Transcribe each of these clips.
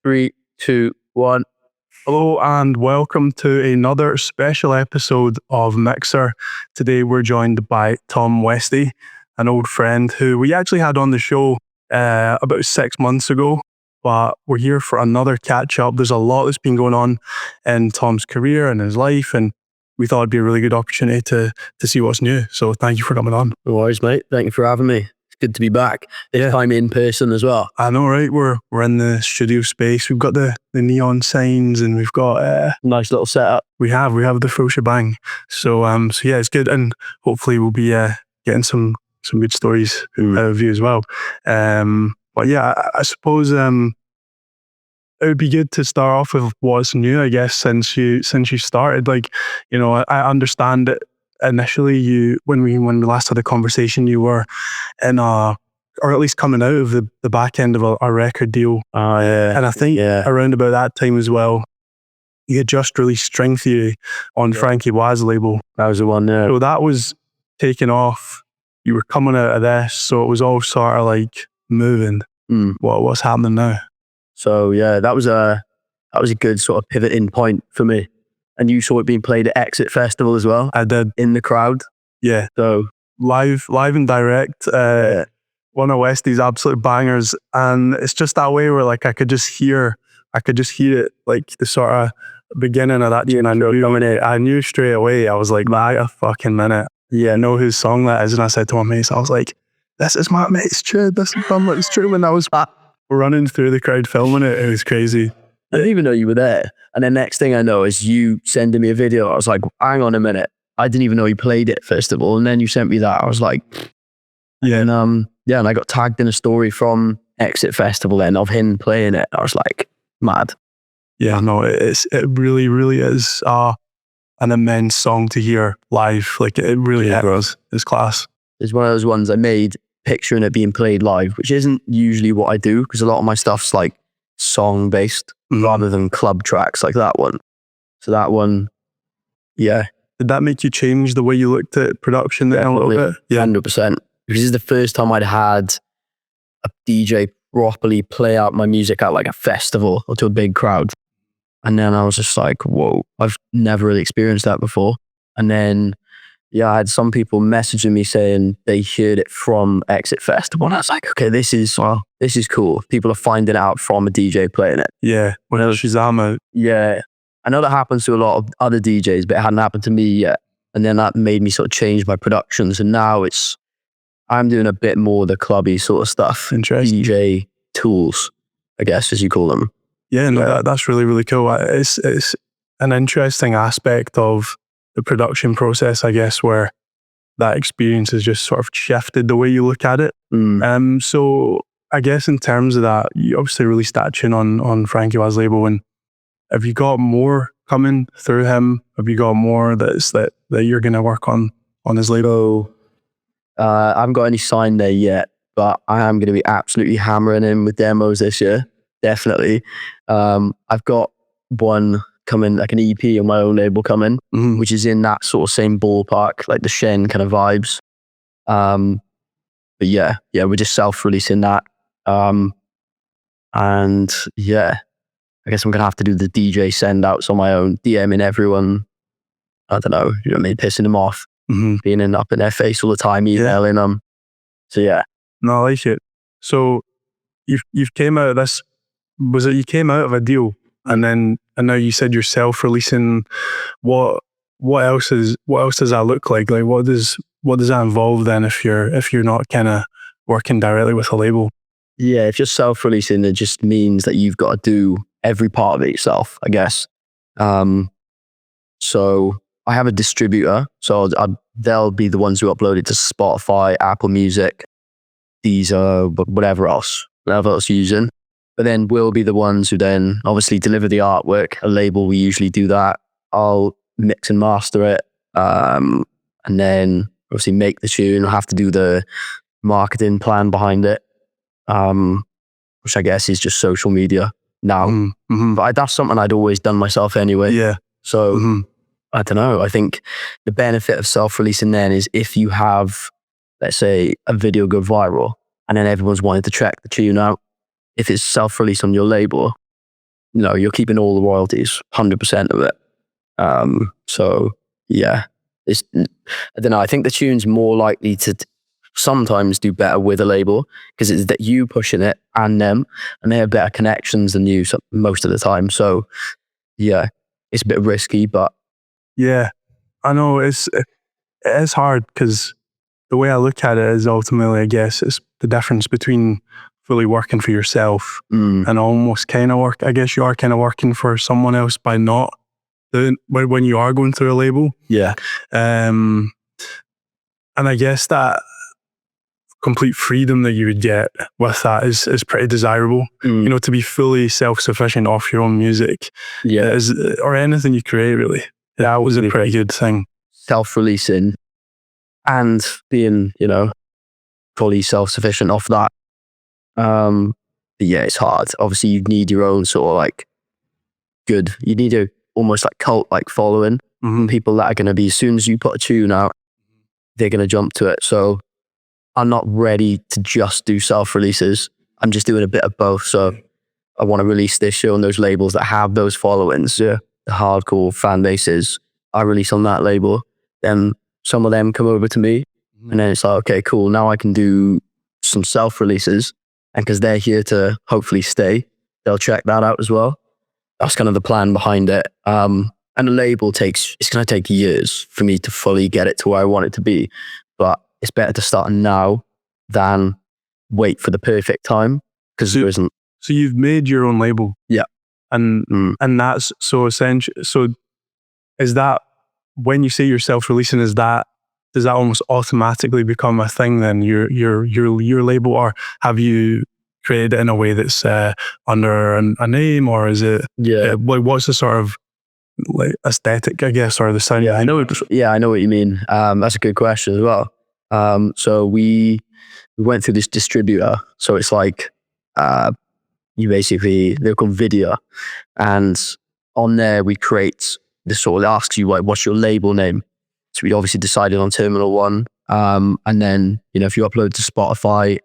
3, 2, 1. Hello and welcome to another special episode of Mixer. Today we're joined by Tom Westy, an old friend who we actually had on the show about 6 months ago, but we're here for another catch up. There's a lot that's been going on in Tom's career and his life, and we thought it'd be a really good opportunity to see what's new. So thank you for coming on. No worries, mate. Thank you for having me. Good to be back. This time in person as well. I know, right? We're in the studio space. We've got the neon signs, and we've got Nice little setup. we have the full shebang. So yeah, it's good, and hopefully we'll be getting some good stories out of you as well. But yeah, I suppose it would be good to start off with what's new, I guess, since you started. Like, you know, I understand that initially when we last had a conversation, you were in or at least coming out of the back end of a record deal. And I think around about that time as well, you had just released String Theory on Frankie Waz's label. That was the one there. So that was taking off. You were coming out of this, so it was all sort of like moving. What's happening now? So yeah, that was a good sort of pivoting point for me. And you saw it being played at Exit Festival as well. I did. In the crowd. Yeah. So live and direct. One of Westy's absolute bangers, and it's just that way where like I could just hear it, like the sort of beginning of that tune. I knew straight away. I was like, wait a fucking minute. Yeah, I know whose song that is. And I said to my mates, I was like, this is my mate's tune. This is my mate's tune. When I was running through the crowd filming it, it was crazy. I didn't even know you were there. And then next thing I know is you sending me a video. I was like, hang on a minute. I didn't even know you played it, first of all. And then you sent me that. I was like, yeah. And and I got tagged in a story from Exit Festival then of him playing it. I was like, mad. Yeah, no, it really, really is an immense song to hear live. Like it really is. It's class. It's one of those ones I made picturing it being played live, which isn't usually what I do, because a lot of my stuff's like song based rather than club tracks like that one. So that one, yeah. Did that make you change the way you looked at production then a little bit? Yeah, 100%. Because this is the first time I'd had a DJ properly play out my music at like a festival or to a big crowd. And then I was just like, whoa, I've never really experienced that before. And then, yeah, I had some people messaging me saying they heard it from Exit Festival. And I was like, okay, this is cool. People are finding out from a DJ playing it. Yeah, when it was Shazam out. Yeah. I know that happens to a lot of other DJs, but it hadn't happened to me yet. And then that made me sort of change my productions. And now I'm doing a bit more the clubby sort of stuff. Interesting. DJ tools, I guess, as you call them. Yeah, no, that's really, really cool. It's an interesting aspect of the production process, I guess, where that experience has just sort of shifted the way you look at it. So I guess in terms of that, you obviously released that tune on Frankie Waz's label, and have you got more coming through him? Have you got more that you're going to work on his label? I haven't got any signed there yet, but I am going to be absolutely hammering him with demos this year. Definitely. I've got one coming, like an EP on my own label coming, which is in that sort of same ballpark, like the Shen kind of vibes. But yeah, we're just self-releasing that. And yeah, I guess I'm going to have to do the DJ send outs on my own, DMing everyone. I don't know, you know what I mean? Pissing them off, being up in their face all the time, emailing them. So yeah. No, I like it. So you've came out of this, you came out of a deal and now you said you're self-releasing. What else does that look like? Like what does that involve then if you're not kind of working directly with a label? Yeah, if you're self-releasing, it just means that you've got to do every part of it yourself, I guess. So I have a distributor, so they'll be the ones who upload it to Spotify, Apple Music, Deezer, whatever else using. But then we'll be the ones who then obviously deliver the artwork. A label, we usually do that. I'll mix and master it, and then obviously make the tune. I'll have to do the marketing plan behind it, which I guess is just social media now. But that's something I'd always done myself anyway. Yeah. So I don't know. I think the benefit of self-releasing then is if you have, let's say, a video go viral and then everyone's wanting to check the tune out, if it's self-released on your label, you're keeping all the royalties, 100% of it. So yeah, it's, I don't know. I think the tune's more likely to sometimes do better with a label because it's that you pushing it and them, and they have better connections than you most of the time. So yeah, it's a bit risky, but Yeah, I know it is hard because the way I look at it is ultimately, I guess, it's the difference between fully working for yourself and almost kind of work. I guess you are kind of working for someone else by not doing when you are going through a label. yeah, And I guess that complete freedom that you would get with that is pretty desirable. You know, to be fully self-sufficient off your own music, yeah, or anything you create, really. That was a pretty good thing. self-releasing and being, fully self-sufficient off that. But yeah, it's hard. Obviously, you need your own sort of like you need a almost like cult like following. People that are going to be, as soon as you put a tune out, they're going to jump to it. So I'm not ready to just do self-releases. I'm just doing a bit of both. So I want to release this show on those labels that have those followings, the hardcore fan bases. I release on that label. Then some of them come over to me. And then it's like, okay, cool. Now I can do some self-releases. And because they're here to hopefully stay, they'll check that out as well. That's kind of the plan behind it. And the label it's going to take years for me to fully get it to where I want it to be. But it's better to start now than wait for the perfect time, because there isn't. So you've made your own label. Yeah. And that's so essential. So is that, when you say you're self-releasing, does that almost automatically become a thing then, your label, or have you created it in a way that's under a name, or is it what's the sort of like aesthetic, I guess, or the sound? I know what you mean. That's a good question as well. So we went through this distributor. So it's like they're called Video, and on there we create this sort of, asks you like, what's your label name? So we obviously decided on Terminal One. And then, if you upload to Spotify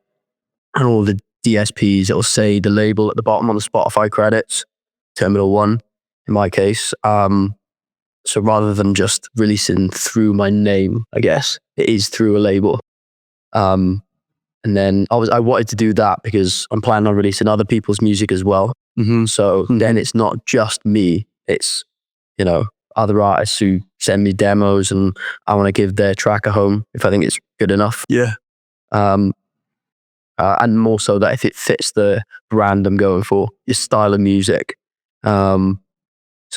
and all the DSPs, it'll say the label at the bottom on the Spotify credits, Terminal One, in my case. So rather than just releasing through my name, I guess, it is through a label. And then I wanted to do that because I'm planning on releasing other people's music as well. So then it's not just me, it's, other artists who send me demos, and I want to give their track a home if I think it's good enough. Yeah. And more so that if it fits the brand I'm going for, your style of music. So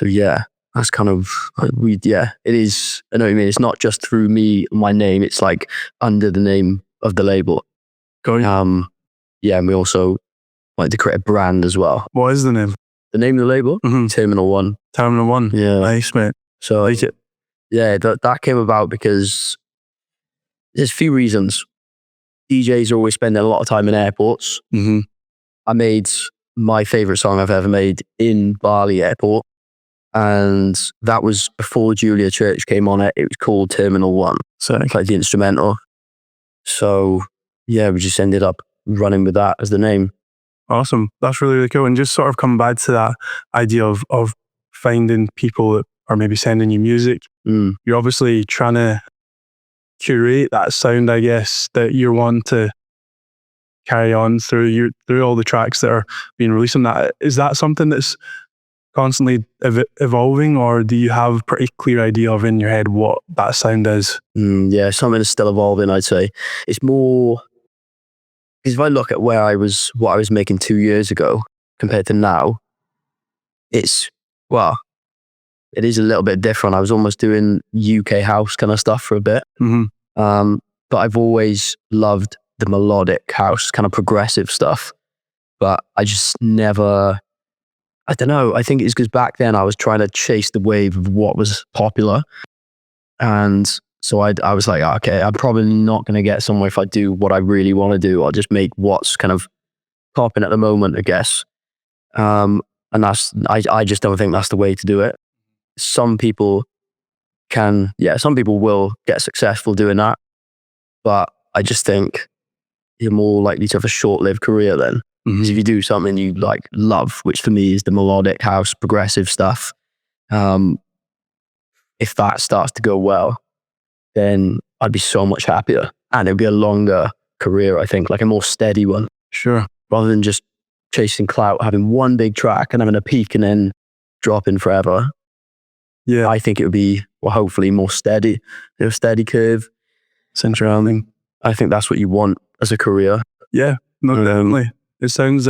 yeah, that's kind of, it is, I know what you mean. It's not just through me, my name, it's like under the name of the label. And we also like to create a brand as well. What is the name? The name of the label? Terminal One. Terminal One. Yeah. Nice, mate. So Like it. Yeah, that came about because there's a few reasons. DJs are always spending a lot of time in airports. I made my favorite song I've ever made in Bali Airport, and that was before Julia Church came on it. It was called Terminal One. So it's like the instrumental. So yeah, we just ended up running with that as the name. Awesome. That's really, really cool. And just sort of come back to that idea of finding people that are maybe sending you music. You're obviously trying to curate that sound, I guess, that you want to carry on through all the tracks that are being released on that. Is that something that's constantly evolving, or do you have a pretty clear idea of in your head what that sound is? Yeah, something that's still evolving, I'd say. It's more, because if I look at what I was making 2 years ago compared to now, it is a little bit different. I was almost doing UK house kind of stuff for a bit. But I've always loved the melodic house, kind of progressive stuff. But I just never, I don't know, I think it's because back then I was trying to chase the wave of what was popular. And so I was like, okay, I'm probably not going to get somewhere if I do what I really want to do. I'll just make what's kind of popping at the moment, I guess. And I just don't think that's the way to do it. Some people will get successful doing that. But I just think you're more likely to have a short-lived career then. Because if you do something you like love, which for me is the melodic house, progressive stuff, if that starts to go well, then I'd be so much happier, and it'd be a longer career, I think, like a more steady one. Sure. Rather than just chasing clout, having one big track and having a peak and then dropping forever. Yeah. I think it would be, well, hopefully more steady, steady curve. Centraling. I think that's what you want as a career. Yeah, no, definitely. It sounds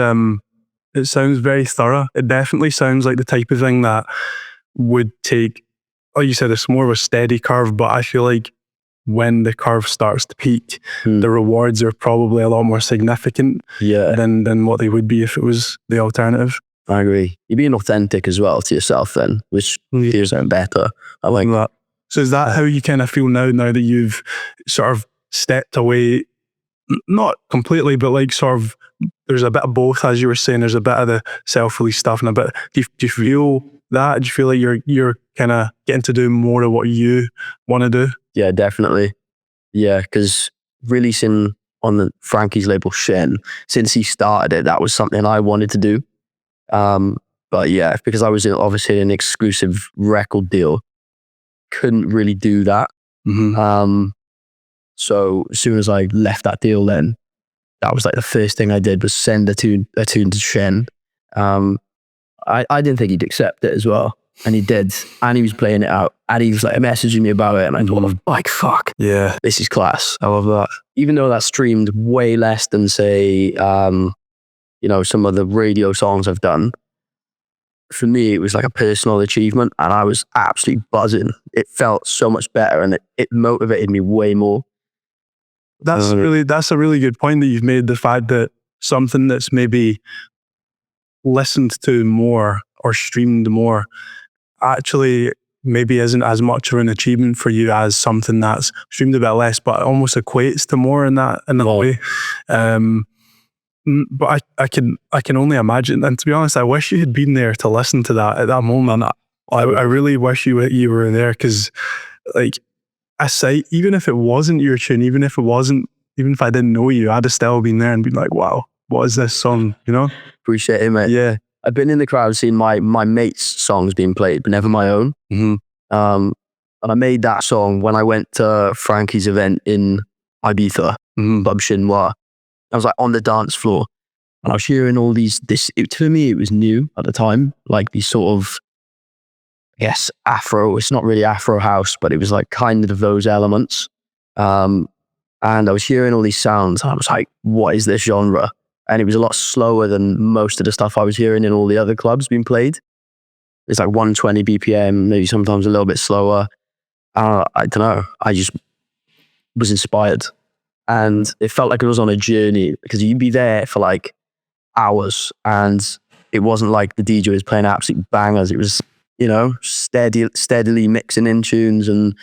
very thorough. It definitely sounds like the type of thing that would take, like you said, it's more of a steady curve, but I feel like when the curve starts to peak, the rewards are probably a lot more significant than what they would be if it was the alternative. I agree. You're being authentic as well to yourself then, which feels better. I like that. So is that how you kind of feel now that you've sort of stepped away, not completely, but like sort of, there's a bit of both, as you were saying, there's a bit of the self-release stuff and a bit, do you feel that? Do you feel like you're kind of getting to do more of what you want to do? Yeah, definitely. Yeah, because releasing on the Frankie's label Shen, since he started it, that was something I wanted to do. But yeah, because I was obviously in an exclusive record deal, couldn't really do that. So as soon as I left that deal, then that was like the first thing I did was send a tune to Shen. I didn't think he'd accept it as well, and he did, and he was playing it out, and he was like messaging me about it, and I thought, like, fuck, yeah, this is class. I love that. Even though that streamed way less than say, some of the radio songs I've done, for me, it was like a personal achievement, and I was absolutely buzzing. It felt so much better, and it motivated me way more. That's a really good point that you've made. The fact that something that's maybe listened to more or streamed more actually maybe isn't as much of an achievement for you as something that's streamed a bit less, but almost equates to more in that way. But I can only imagine. And to be honest, I wish you had been there to listen to that at that moment. I really wish you were there, because like, even if it wasn't your tune, even if I didn't know you, I'd have still been there and been like, wow, what is this song? Appreciate it, mate. Yeah. I've been in the crowd seeing my mates' songs being played, but never my own. And I made that song when I went to Frankie's event in Ibiza, Bub Chinois. I was like on the dance floor, and I was hearing all to me, it was new at the time, like these sort of, I guess, Afro, it's not really Afro house, but it was like kind of those elements. And I was hearing all these sounds, and I was like, what is this genre? And it was a lot slower than most of the stuff I was hearing in all the other clubs being played. It's like 120 BPM, maybe sometimes a little bit slower. I don't know. I just was inspired. And it felt like it was on a journey, because you'd be there for like hours, and it wasn't like the DJ was playing absolute bangers. It was, steadily mixing in tunes and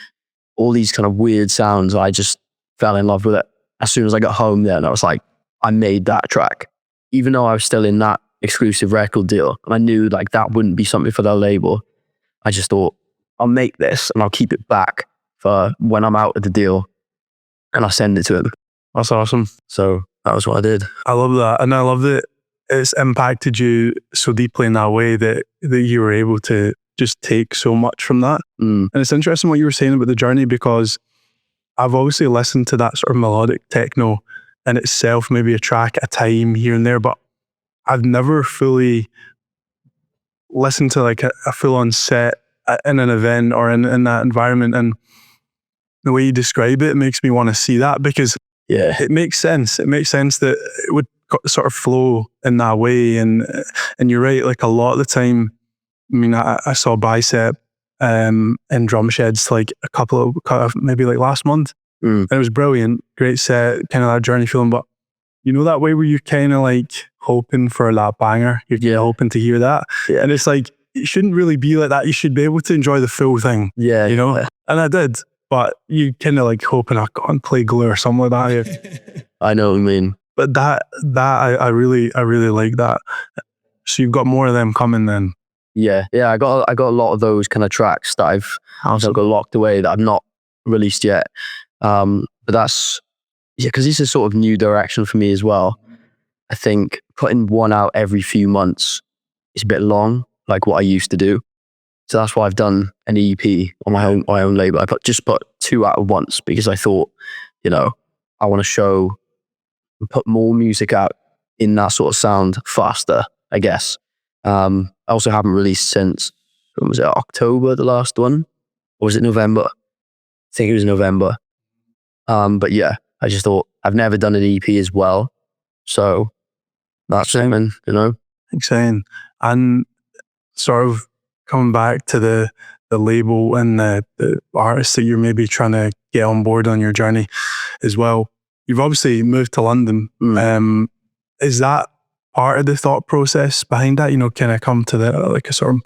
all these kind of weird sounds. I just fell in love with it. As soon as I got home then, I was like, I made that track. Even though I was still in that exclusive record deal, and I knew like that wouldn't be something for their label, I just thought, I'll make this and I'll keep it back for when I'm out of the deal, and I'll send it to him. That's awesome. So that was what I did. I love that. And I love that it's impacted you so deeply in that way that you were able to just take so much from that. And it's interesting what you were saying about the journey, because I've obviously listened to that sort of melodic techno in itself, maybe a track at a time here and there, but I've never fully listened to like a full-on set in an event or in that environment. And the way you describe it makes me want to see that, because it makes sense. It makes sense that it would sort of flow in that way. And you're right, like a lot of the time, I mean, I saw Bicep in Drum Sheds like a couple of maybe like last month. And it was brilliant, great set, kind of that journey feeling. But that way where you're kind of like hoping for that banger, you're hoping to hear that. And it's like, it shouldn't really be like that. You should be able to enjoy the full thing. And I did. But you kind of like hoping I can't play Glue or something like that. I know what you mean. But that I really like that. So you've got more of them coming then. Yeah. I got a lot of those kind of tracks that I've got locked away that I've not released yet. But that's because it's a sort of new direction for me as well. I think putting one out every few months is a bit long, like what I used to do. So that's why I've done an EP on my own label. I just put 2 out at once because I thought, I want to show and put more music out in that sort of sound faster, I guess. I also haven't released since, when was it, October, the last one? Or was it November? I think it was November. But yeah, I just thought I've never done an EP as well. So that's it, man, Exciting. And sort of coming back to the label and the artists that you're maybe trying to get on board on your journey as well. You've obviously moved to London. Is that part of the thought process behind that? Can I come to like a sort of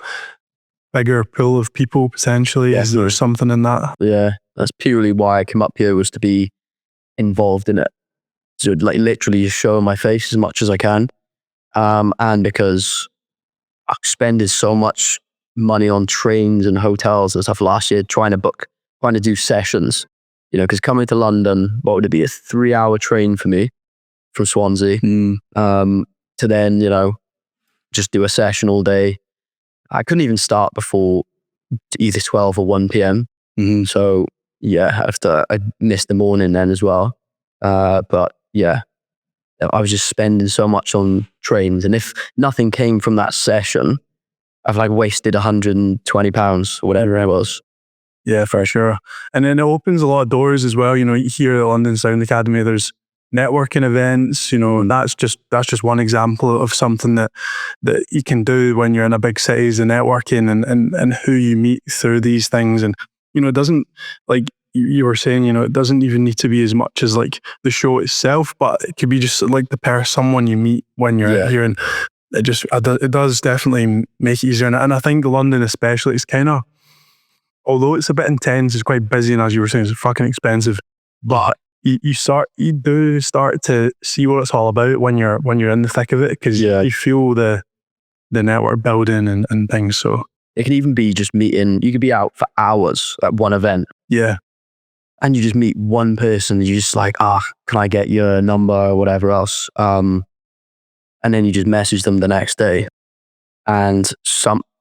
bigger pool of people potentially? Yeah. Is there something in that? Yeah, that's purely why I came up here, was to be involved in it. So like literally just show my face as much as I can. And because I expended so much money on trains and hotels and stuff last year trying to do sessions, because coming to London, what would it be, a 3-hour train for me from Swansea, to then, just do a session all day. I couldn't even start before either 12 or 1 p.m. So yeah, I missed the morning then as well. But yeah, I was just spending so much on trains, and if nothing came from that session, I've like wasted £120 or whatever it was. Yeah, for sure. And then it opens a lot of doors as well. Here at London Sound Academy, there's networking events, and that's just one example of something that you can do when you're in a big city, is the networking and who you meet through these things. And, it doesn't, like you were saying, it doesn't even need to be as much as like the show itself, but it could be just like someone you meet when you're out here, and it does definitely make it easier. And I think London especially, it's kind of, although it's a bit intense, it's quite busy, and as you were saying, it's fucking expensive, but you do start to see what it's all about when you're in the thick of it, because you feel the network building and things. So it can even be just meeting. You could be out for hours at one event. Yeah. And you just meet one person, and you're just like, can I get your number or whatever else? And then you just message them the next day, and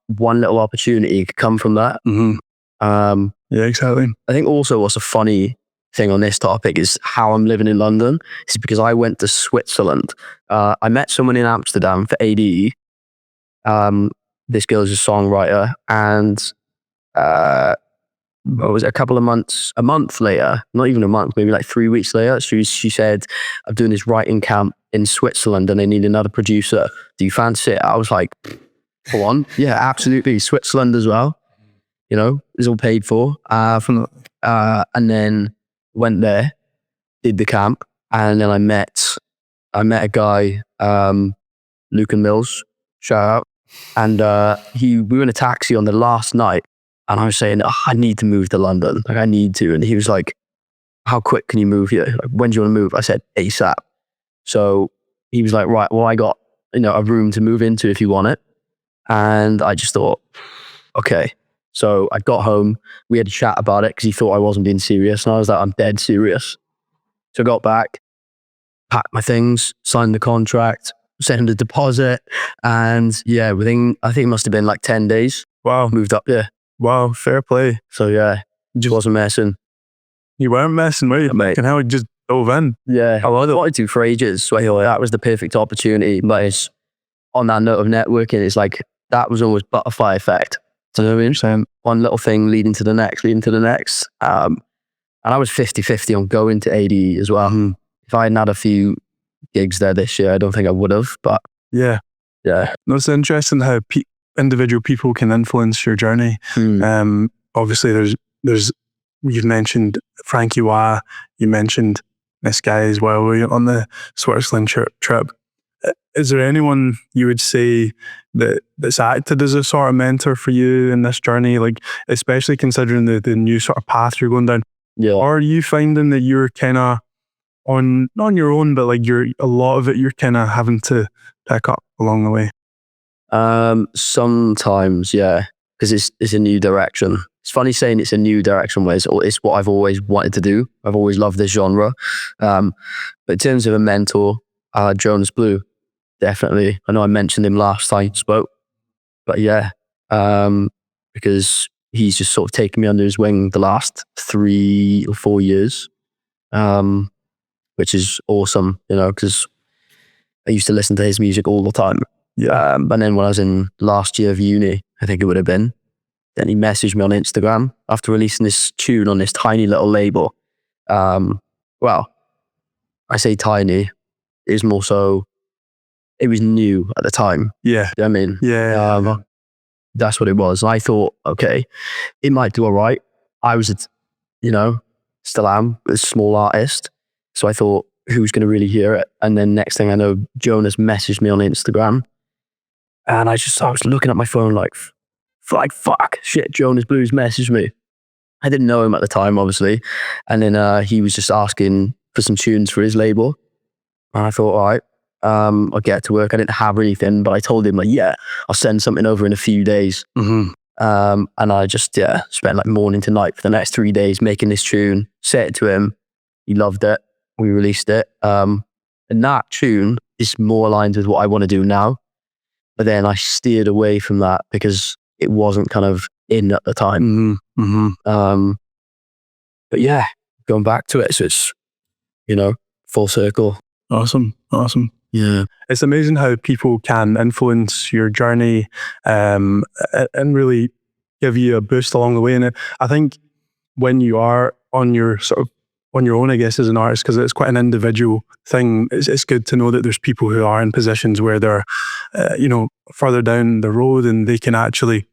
one little opportunity could come from that. Yeah, exactly. I think also what's a funny thing on this topic is how I'm living in London. It's because I went to Switzerland. I met someone in Amsterdam for ADE. This girl is a songwriter, and what was it, a month later, not even a month, maybe like 3 weeks later, she said, I'm doing this writing camp in Switzerland and they need another producer. Do you fancy it? I was like, go on. Yeah, absolutely. Switzerland as well. It's all paid for. And then went there, did the camp, and then I met a guy, Luke and Mills, shout out. And we were in a taxi on the last night, and I was saying, I need to move to London. Like, I need to. And he was like, how quick can you move here? Like, when do you want to move? I said, ASAP. So he was like, right, well, I got, a room to move into if you want it. And I just thought, okay. So I got home, we had a chat about it because he thought I wasn't being serious. And I was like, I'm dead serious. So I got back, packed my things, signed the contract, sent him the deposit. And yeah, I think it must have been like 10 days. Wow. Moved up there. Wow, fair play. So yeah, just wasn't messing. You weren't messing, were you? Mate. And how it just dove in. Yeah, I wanted to for ages. So I thought that was the perfect opportunity. But it's, on that note of networking, it's like, that was almost butterfly effect. So you know what I mean? So one little thing leading to the next. And I was 50-50 on going to ADE as well. If I hadn't had a few gigs there this year, I don't think I would have. But yeah. No, it's interesting how individual people can influence your journey. Obviously, there's you've mentioned Frankie Wah, you mentioned this guy as well on the Switzerland trip. Is there anyone you would say that's acted as a sort of mentor for you in this journey, like especially considering the new sort of path you're going down? Yeah. Or are you finding that you're kind of not on your own, but like a lot of it you're kind of having to pick up along the way? Sometimes, yeah, because it's a new direction. It's funny saying it's a new direction where it's what I've always wanted to do. I've always loved this genre. But in terms of a mentor, Jonas Blue, definitely. I know I mentioned him last time I spoke, but yeah, because he's just sort of taken me under his wing the last 3 or 4 years, which is awesome, you know, because I used to listen to his music all the time. Yeah. And then when I was in last year of uni, I think it would have been, then he messaged me on Instagram after releasing this tune on this tiny little label. Well, I say tiny, it was more so, it was new at the time. Yeah. You know what I mean? Yeah. That's what it was. And I thought, okay, it might do all right. I was, you know, still am a small artist. So I thought, who's going to really hear it? And then next thing I know, Jonas messaged me on Instagram. And I was looking at my phone like fuck, shit, Jonas Blues messaged me. I didn't know him at the time, obviously. And then he was just asking for some tunes for his label. And I thought, all right, I'll get to work. I didn't have anything, but I told him, like, yeah, I'll send something over in a few days. Mm-hmm. And I just, spent like morning to night for the next 3 days making this tune, sent it to him. He loved it. We released it. And that tune is more aligned with what I want to do now. But then I steered away from that because it wasn't kind of in at the time. Mm-hmm. Mm-hmm. But yeah, going back to it. So it's, you know, full circle. Awesome. Yeah. It's amazing how people can influence your journey and really give you a boost along the way. And I think when you are on your own, I guess, as an artist, because it's quite an individual thing, it's good to know that there's people who are in positions where they're, further down the road and they can actually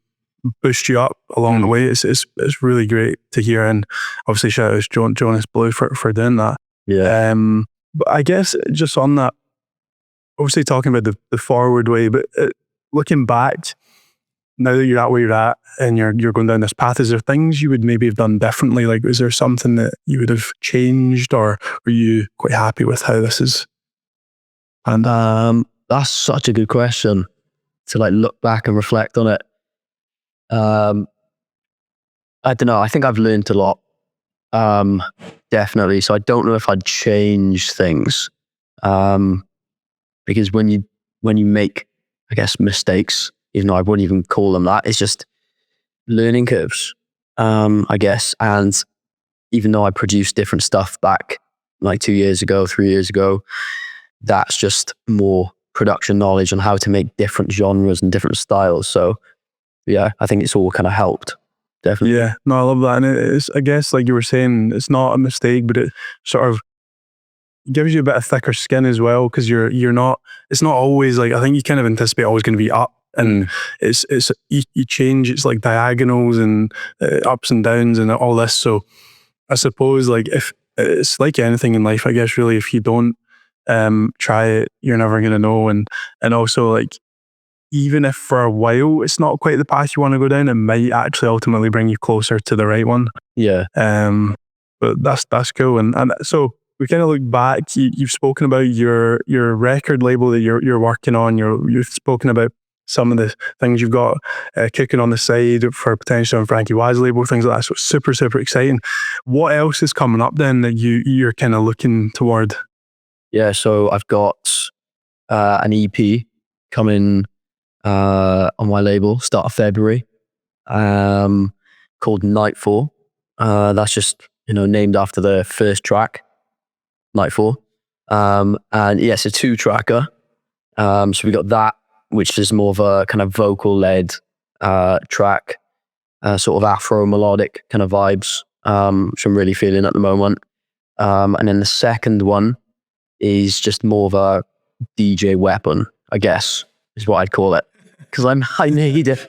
boost you up along the way. It's really great to hear. And obviously shout out to Jonas Blue for doing that. Yeah. But I guess just on that, obviously talking about the forward way, but looking back, now that you're at where you're at and you're going down this path, is there things you would maybe have done differently? Like, is there something that you would have changed, or were you quite happy with how this is? And that's such a good question to like look back and reflect on it. I don't know. I think I've learned a lot. Definitely. So I don't know if I'd change things. Because when you make, I guess, mistakes, even though I wouldn't even call them that, it's just learning curves, I guess. And even though I produced different stuff back like 2 years ago, 3 years ago, that's just more production knowledge on how to make different genres and different styles. So yeah, I think it's all kind of helped. Definitely. Yeah, no, I love that. And it's, I guess, like you were saying, it's not a mistake, but it sort of gives you a bit of thicker skin as well, because it's not always like, I think you kind of anticipate always going to be up, and it's you change, it's like diagonals and ups and downs and all this. So I suppose, like, if it's like anything in life, I guess, really, if you don't try it, you're never going to know. And also, like, even if for a while it's not quite the path you want to go down, it might actually ultimately bring you closer to the right one. Yeah. But that's cool. And so we kind of look back. You've spoken about your record label that you're working on. You've spoken about some of the things you've got kicking on the side for potential on Frankie Y's label, things like that. So it's super, super exciting. What else is coming up then that you're kind of looking toward? Yeah. So I've got an EP coming on my label, start of February, called Nightfall. That's just, named after the first track, Nightfall. And yeah, it's a 2-tracker. So we got that, which is more of a kind of vocal-led track, sort of Afro melodic kind of vibes, which I'm really feeling at the moment. And then the second one is just more of a DJ weapon, I guess, is what I'd call it. Because I made it.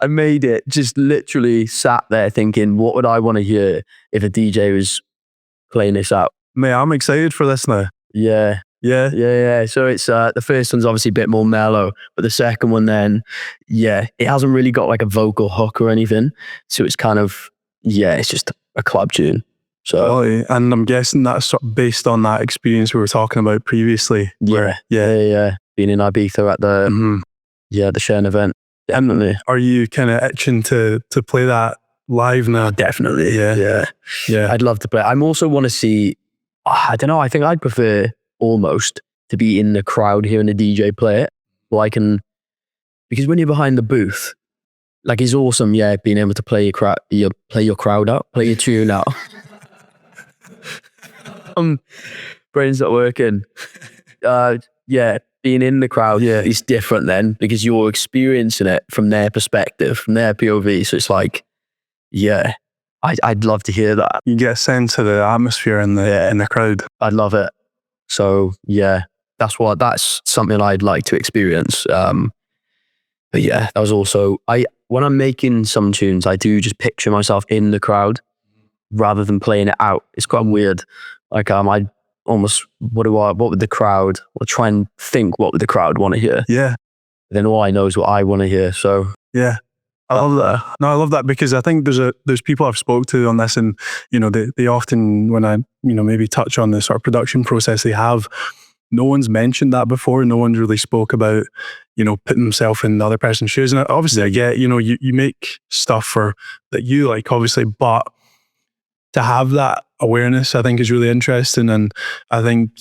I made it, just literally sat there thinking, what would I want to hear if a DJ was playing this out? Mate, I'm excited for this now. Yeah. So it's the first one's obviously a bit more mellow, but the second one then, yeah, it hasn't really got like a vocal hook or anything. So it's kind of, it's just a club tune. So and I'm guessing that's sort of based on that experience we were talking about previously. Yeah. Being in Ibiza at the the Shen event. Definitely. Are you kind of itching to play that live now? Oh, definitely. Yeah. Yeah. I'd love to play. I also want to see, I don't know, I think I'd prefer almost to be in the crowd hearing the DJ play it. Well, because when you're behind the booth, like it's awesome, yeah, being able to play your crowd out, play your tune out. Brain's not working. Yeah, being in the crowd is different then, because you're experiencing it from their perspective, from their POV. So it's like, yeah, I'd love to hear that. You get a sense of the atmosphere in the crowd. I'd love it. So yeah, that's something I'd like to experience. But yeah, that was also, when I'm making some tunes, I do just picture myself in the crowd rather than playing it out. It's quite weird. Like I almost, what would the crowd, or try and think what would the crowd want to hear. Yeah. Then all I know is what I want to hear. So yeah. I love that. No, I love that, because I think there's people I've spoke to on this, and they often, when I maybe touch on the sort of production process they have, no one's mentioned that before. No one's really spoke about putting themselves in the other person's shoes. And obviously, I get you make stuff that you like, obviously, but to have that awareness, I think, is really interesting, and I think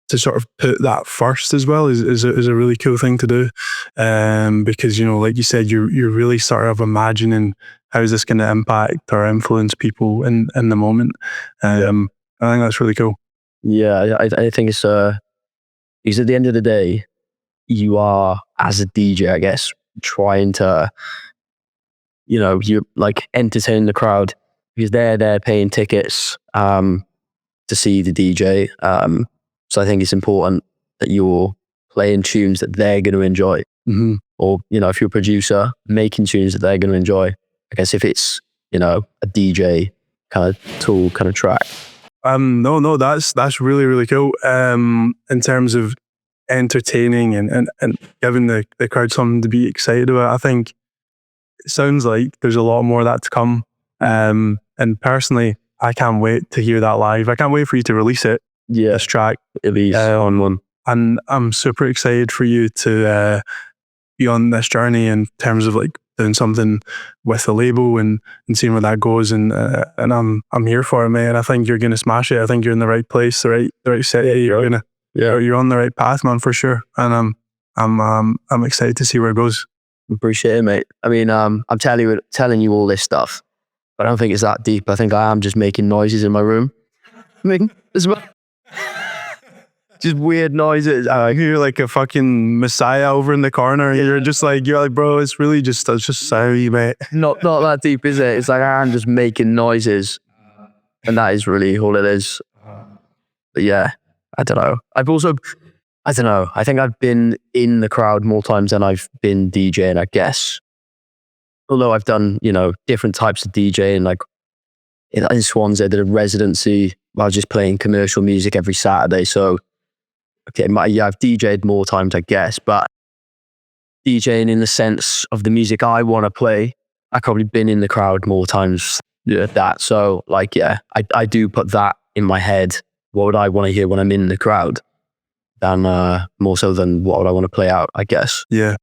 to sort of put that first as well is a really cool thing to do, because like you said, you're really sort of imagining how is this going to impact or influence people in the moment. I think that's really cool. Yeah, I think it's because at the end of the day, you are, as a DJ, I guess, trying to you're like entertain the crowd, because they're paying tickets to see the DJ. So I think it's important that you're playing tunes that they're going to enjoy. Mm-hmm. Or, if you're a producer, making tunes that they're going to enjoy. I guess if it's, a DJ kind of tool, kind of track. No, that's really, really cool. In terms of entertaining and giving the crowd something to be excited about, I think it sounds like there's a lot more of that to come. And personally, I can't wait to hear that live. I can't wait for you to release it. Yeah, this track. It'll be on one. And I'm super excited for you to be on this journey in terms of like doing something with the label and seeing where that goes. And I'm here for it, man. I think you're gonna smash it. I think you're in the right place, the right city. You're on the right path, man, for sure. And I'm excited to see where it goes. Appreciate it, mate. I mean, I'm telling you all this stuff, but I don't think it's that deep. I think I am just making noises in my room. I mean, just weird noises. You're like a fucking messiah over in the corner. You're like, bro, it's just sorry, mate. Not that deep, is it? It's like I'm just making noises, and that is really all it is. But yeah, I don't know. I don't know. I think I've been in the crowd more times than I've been DJing, I guess. Although I've done, different types of DJing. Like in Swansea, I did a residency. I was just playing commercial music every Saturday. So, okay, I've DJed more times, I guess. But DJing in the sense of the music I want to play, I've probably been in the crowd more times than that. So, like, yeah, I do put that in my head. What would I want to hear when I'm in the crowd? Than more so than what would I want to play out, I guess. Yeah.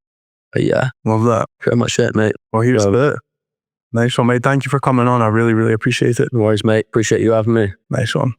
But yeah. Love that. Pretty much it, mate. Well, here's it. Nice one, mate. Thank you for coming on. I really, really appreciate it. No worries, mate. Appreciate you having me. Nice one.